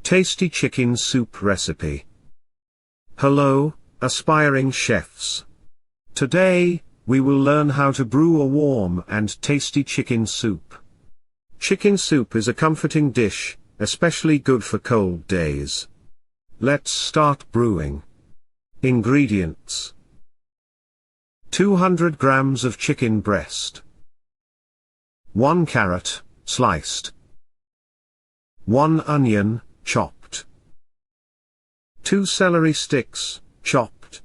Tasty chicken soup recipe. Hello, aspiring chefs. Today, we will learn how to brew a warm and tasty chicken soup. Chicken soup is a comforting dish, especially good for cold days. Let's start brewing. Ingredients: 200 grams of chicken breast, 1 carrot, sliced, 1 onion, chopped, 2 celery sticks, chopped,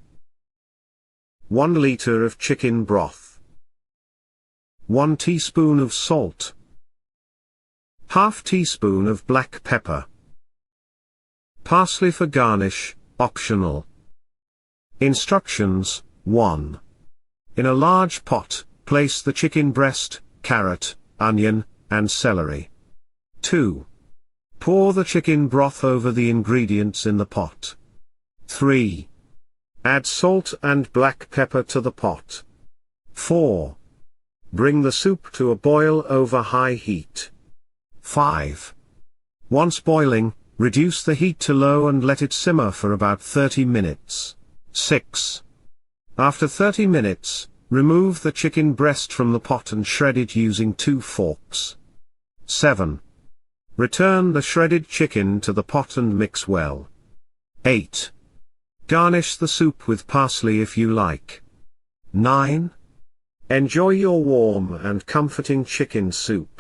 1 liter of chicken broth, 1 teaspoon of salt, ½ teaspoon of black pepper, parsley for garnish, optional. Instructions: 1. In a large pot, place the chicken breast, carrot, onion, and celery. 2. Pour the chicken broth over the ingredients in the pot. 3. Add salt and black pepper to the pot. 4. Bring the soup to a boil over high heat. 5. Once boiling, reduce the heat to low and let it simmer for about 30 minutes. 6. After 30 minutes, remove the chicken breast from the pot and shred it using 2 forks. 7. Return the shredded chicken to the pot and mix well. 8. Garnish the soup with parsley if you like. 9. Enjoy your warm and comforting chicken soup.